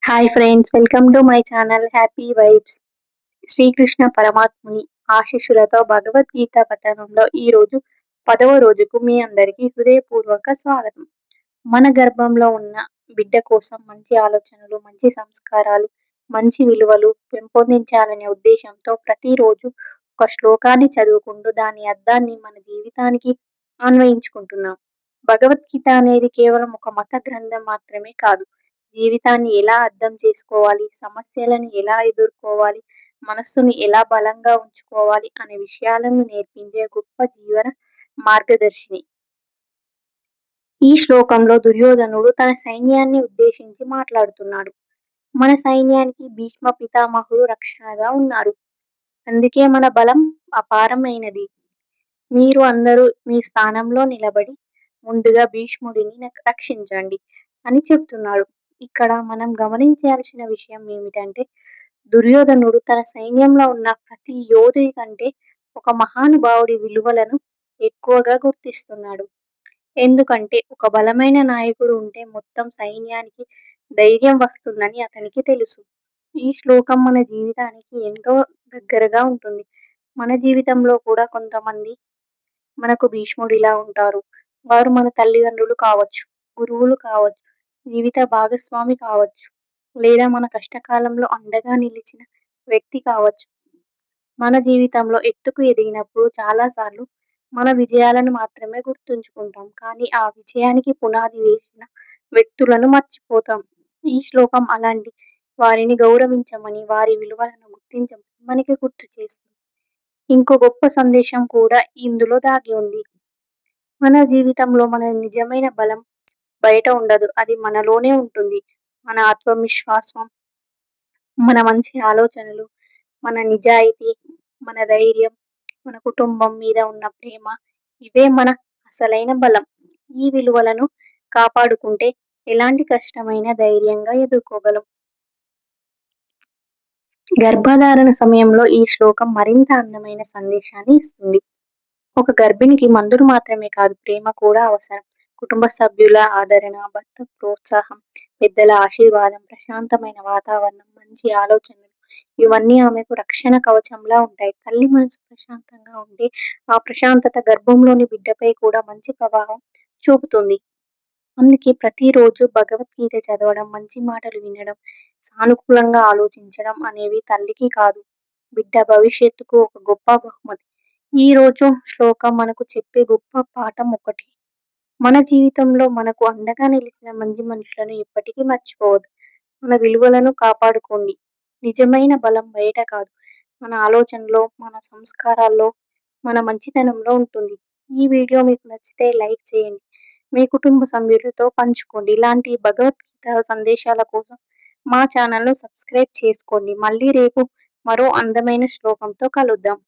Hi friends, welcome to my channel happy vibes. Sri Krishna పరమాత్ముని ఆశీస్సులతో భగవద్గీత పఠనంలో ఈరోజు 10వ రోజుకు మీ అందరికీ హృదయపూర్వక స్వాగతం. మన గర్భంలో ఉన్న బిడ్డ కోసం మంచి ఆలోచనలు, మంచి సంస్కారాలు, మంచి విలువలు పెంపొందించాలనే ఉద్దేశంతో ప్రతిరోజు ఒక శ్లోకాన్ని చదువుకుంటూ దాని అర్థాన్ని మన జీవితానికి అన్వయించుకుంటున్నాం. భగవద్గీత అనేది కేవలం ఒక మత గ్రంథం మాత్రమే కాదు. జీవితాన్ని ఎలా అర్థం చేసుకోవాలి, సమస్యలను ఎలా ఎదుర్కోవాలి, మనస్సును ఎలా బలంగా ఉంచుకోవాలి అనే విషయాలను నేర్పించే గొప్ప జీవన మార్గదర్శిని. ఈ శ్లోకంలో దుర్యోధనుడు తన సైన్యాన్ని ఉద్దేశించి మాట్లాడుతున్నాడు. మన సైన్యానికి భీష్మ పితామహుడు రక్షణగా ఉన్నారు. అందుకే మన బలం అపారమైనది. మీరు అందరూ మీ స్థానంలో నిలబడి ముందుగా భీష్ముడిని రక్షించండి అని చెప్తున్నాడు. ఇక్కడ మనం గమనించాల్సిన విషయం ఏమిటంటే, దుర్యోధనుడు తన సైన్యంలో ఉన్న ప్రతి యోధుడి కంటే ఒక మహానుభావుడి విలువలను ఎక్కువగా గుర్తిస్తున్నాడు. ఎందుకంటే ఒక బలమైన నాయకుడు ఉంటే మొత్తం సైన్యానికి ధైర్యం వస్తుందని అతనికి తెలుసు. ఈ శ్లోకం మన జీవితానికి ఎంతో దగ్గరగా ఉంటుంది. మన జీవితంలో కూడా కొంతమంది మనకు భీష్ముడిలా ఉంటారు. వారు మన తల్లిదండ్రులు కావచ్చు, గురువులు కావచ్చు, జీవిత భాగస్వామి కావచ్చు, లేదా మన కష్టకాలంలో అండగా నిలిచిన వ్యక్తి కావచ్చు. మన జీవితంలో ఎత్తుకు ఎదిగినప్పుడు చాలాసార్లు మన విజయాలను మాత్రమే గుర్తుంచుకుంటాం. కానీ ఆ విజయానికి పునాది వేసిన వ్యక్తులను మర్చిపోతాం. ఈ శ్లోకం అలాంటి వారిని గౌరవించమని, వారి విలువలను గుర్తించమని మనకి గుర్తు చేస్తుంది. ఇంకో గొప్ప సందేశం కూడా ఇందులో దాగి ఉంది. మన జీవితంలో మన నిజమైన బలం బయట ఉండదు. అది మనలోనే ఉంటుంది. మన ఆత్మవిశ్వాసం, మన మంచి ఆలోచనలు, మన నిజాయితీ, మన ధైర్యం, మన కుటుంబం మీద ఉన్న ప్రేమ, ఇవే మన అసలైన బలం. ఈ విలువలను కాపాడుకుంటే ఎలాంటి కష్టమైన ధైర్యంగా ఎదుర్కోగలం. గర్భధారణ సమయంలో ఈ శ్లోకం మరింత అందమైన సందేశాన్ని ఇస్తుంది. ఒక గర్భిణికి మందులు మాత్రమే కాదు, ప్రేమ కూడా అవసరం. కుటుంబ సభ్యుల ఆదరణ, భర్త ప్రోత్సాహం, పెద్దల ఆశీర్వాదం, ప్రశాంతమైన వాతావరణం, మంచి ఆలోచనలు, ఇవన్నీ ఆమెకు రక్షణ కవచంలా ఉంటాయి. తల్లి మనసు ప్రశాంతంగా ఉంటే ఆ ప్రశాంతత గర్భంలోని బిడ్డపై కూడా మంచి ప్రభావం చూపుతుంది. అందుకే ప్రతిరోజు భగవద్గీత చదవడం, మంచి మాటలు వినడం, సానుకూలంగా ఆలోచించడం అనేవి తల్లికి కాదు, బిడ్డ భవిష్యత్తుకు ఒక గొప్ప బహుమతి. ఈ రోజు శ్లోకం మనకు చెప్పే గొప్ప పాఠం ఒకటి. మన జీవితంలో మనకు అండగా నిలిచిన మంచి మనుషులను ఎప్పటికీ మర్చిపోవద్దు. మన విలువలను కాపాడుకోండి. నిజమైన బలం బయట కాదు, మన ఆలోచనలో, మన సంస్కారాల్లో, మన మంచితనంలో ఉంటుంది. ఈ వీడియో మీకు నచ్చితే లైక్ చేయండి. మీ కుటుంబ సభ్యులతో పంచుకోండి. ఇలాంటి భగవద్గీత సందేశాల కోసం మా ఛానల్ను సబ్స్క్రైబ్ చేసుకోండి. మళ్ళీ రేపు మరో అందమైన శ్లోకంతో కలుద్దాం.